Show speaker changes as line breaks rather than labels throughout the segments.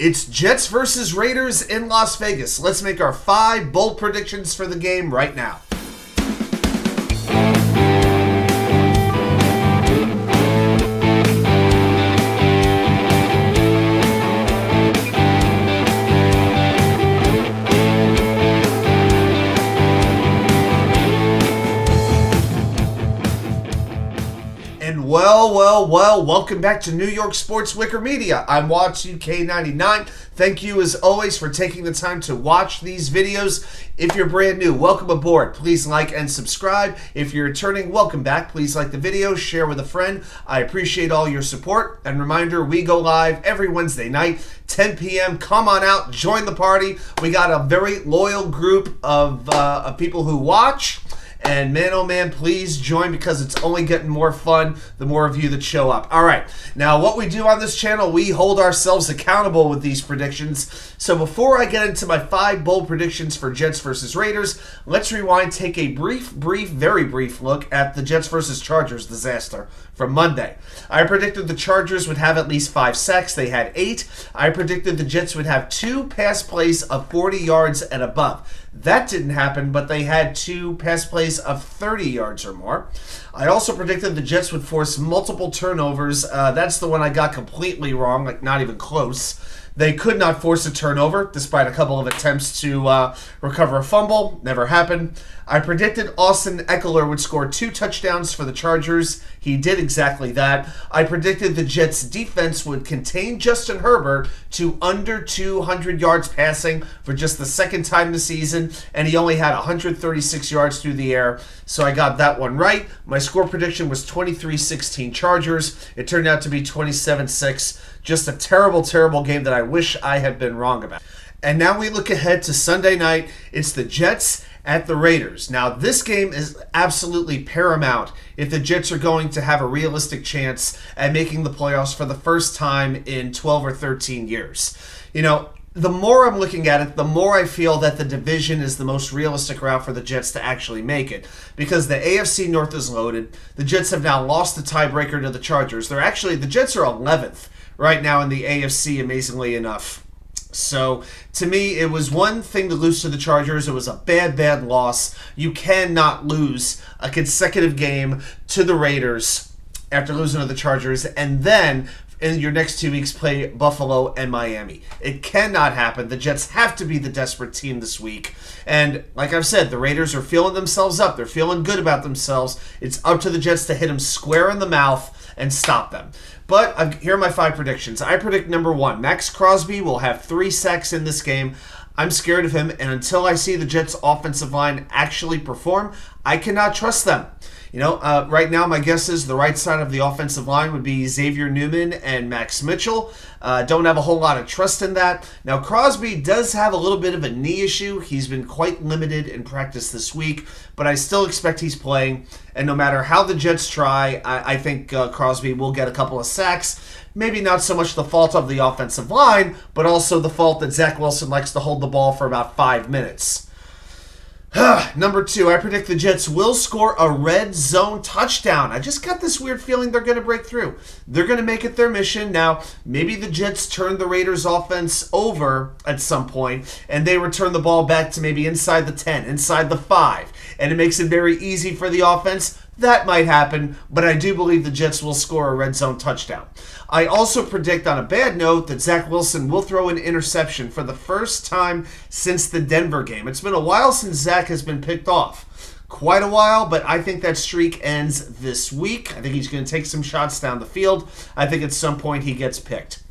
It's Jets versus Raiders in Las Vegas. Let's make our 5 bold predictions for the game right now. Well, welcome back to New York Sports WickerMedia. I'm WatchUK99. Thank you, as always, for taking the time to watch these videos. If you're brand new, welcome aboard. Please like and subscribe. If you're returning, welcome back. Please like the video, share with a friend. I appreciate all your support. And reminder, we go live every Wednesday night, 10 p.m. Come on out, join the party. We got a very loyal group of people who watch. And man, oh man, please join because it's only getting more fun the more of you that show up. All right, now what we do on this channel, we hold ourselves accountable with these predictions. So before I get into my 5 bold predictions for Jets versus Raiders, let's rewind, take a very brief look at the Jets versus Chargers disaster from Monday. I predicted the Chargers would have at least 5 sacks. They had 8. I predicted the Jets would have 2 pass plays of 40 yards and above. That didn't happen, but they had 2 pass plays of 30 yards or more. I also predicted the Jets would force multiple turnovers. That's the one I got completely wrong, like not even close. They could not force a turnover, despite a couple of attempts to recover a fumble. Never happened. I predicted Austin Eckler would score 2 touchdowns for the Chargers. He did exactly that. I predicted the Jets' defense would contain Justin Herbert to under 200 yards passing for just the second time this season, and he only had 136 yards through the air, so I got that one right. My score prediction was 23-16 Chargers. It turned out to be 27-6. Just a terrible game that I wish I had been wrong about. And now we look ahead to Sunday night. It's the Jets at the Raiders. Now, this game is absolutely paramount if the Jets are going to have a realistic chance at making the playoffs for the first time in 12 or 13 years. You know, the more I'm looking at it, the more I feel that the division is the most realistic route for the Jets to actually make it. Because the AFC North is loaded. The Jets have now lost the tiebreaker to the Chargers. The Jets are 11th right now in the AFC, amazingly enough. So, to me, it was one thing to lose to the Chargers. It was a bad loss. You cannot lose a consecutive game to the Raiders after losing to the Chargers and then in your next 2 weeks play Buffalo and Miami. It cannot happen. The Jets have to be the desperate team this week. And like I've said, the Raiders are feeling themselves up. They're feeling good about themselves. It's up to the Jets to hit them square in the mouth and stop them. But here are my 5 predictions. I predict number 1, maxxcrosby will have 3 sacks in this game. I'm scared of him, and until I see the Jets' offensive line actually perform, I cannot trust them. You know, right now my guess is the right side of the offensive line would be Xavier Newman and Max Mitchell. Don't have a whole lot of trust in that. Now, Crosby does have a little bit of a knee issue. He's been quite limited in practice this week, but I still expect he's playing. And no matter how the Jets try, I think Crosby will get a couple of sacks. Maybe not so much the fault of the offensive line, but also the fault that Zach Wilson likes to hold the ball for about 5 minutes. Number 2, I predict the Jets will score a red zone touchdown. I just got this weird feeling they're going to break through. They're going to make it their mission. Now, maybe the Jets turn the Raiders' offense over at some point, and they return the ball back to maybe inside the 10, inside the 5, and it makes it very easy for the offense. That might happen, but I do believe the Jets will score a red zone touchdown. I also predict, on a bad note, that Zach Wilson will throw an interception for the first time since the Denver game. It's been a while since Zach has been picked off. Quite a while, but I think that streak ends this week. I think he's going to take some shots down the field. I think at some point he gets picked.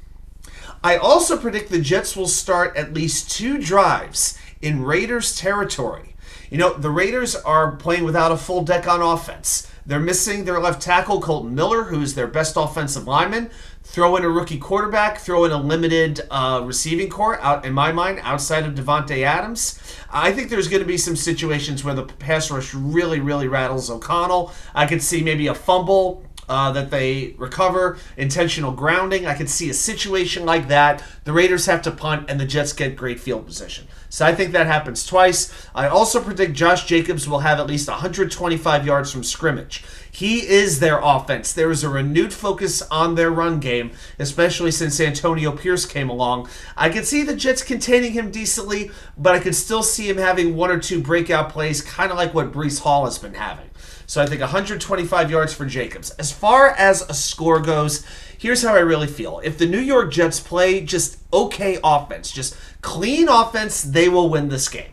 I also predict the Jets will start at least 2 drives in Raiders territory. You know, the Raiders are playing without a full deck on offense. They're missing their left tackle, Colton Miller, who is their best offensive lineman. Throw in a rookie quarterback, throw in a limited receiving corps, out in my mind, outside of Devontae Adams. I think there's going to be some situations where the pass rush really rattles O'Connell. I could see maybe a fumble that they recover, intentional grounding. I could see a situation like that. The Raiders have to punt, and the Jets get great field position. So I think that happens twice. I also predict Josh Jacobs will have at least 125 yards from scrimmage. He is their offense. There is a renewed focus on their run game, especially since Antonio Pierce came along. I could see the Jets containing him decently, but I could still see him having one or two breakout plays, kind of like what Breece Hall has been having. So I think 125 yards for Jacobs. As far as a score goes, here's how I really feel. If the New York Jets play just okay offense, just clean offense, they will win this game.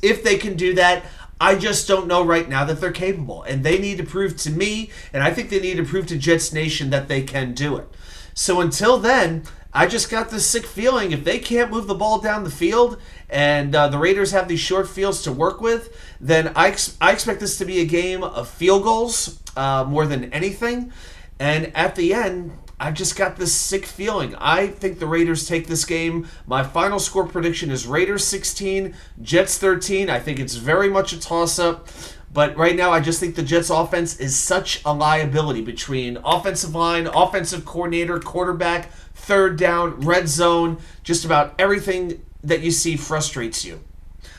If they can do that, I just don't know right now that they're capable. And they need to prove to me, and I think they need to prove to Jets Nation that they can do it. So until then, I just got this sick feeling if they can't move the ball down the field and the Raiders have these short fields to work with, then I expect this to be a game of field goals more than anything. And at the end, I just got this sick feeling. I think the Raiders take this game. My final score prediction is Raiders 16, Jets 13. I think it's very much a toss-up. But right now, I just think the Jets' offense is such a liability between offensive line, offensive coordinator, quarterback, third down, red zone. Just about everything that you see frustrates you.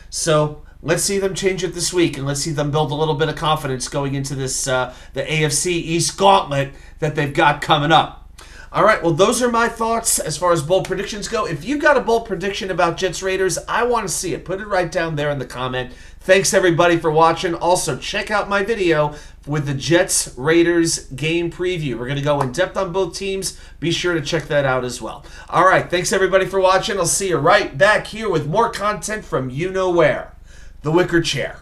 So let's see them change it this week, and let's see them build a little bit of confidence going into this the AFC East gauntlet that they've got coming up. All right, well, those are my thoughts as far as bold predictions go. If you got a bold prediction about Jets Raiders, I want to see it. Put it right down there in the comment. Thanks, everybody, for watching. Also, check out my video with the Jets Raiders game preview. We're going to go in depth on both teams. Be sure to check that out as well. All right, thanks, everybody, for watching. I'll see you right back here with more content from you know where. The Wicker Chair.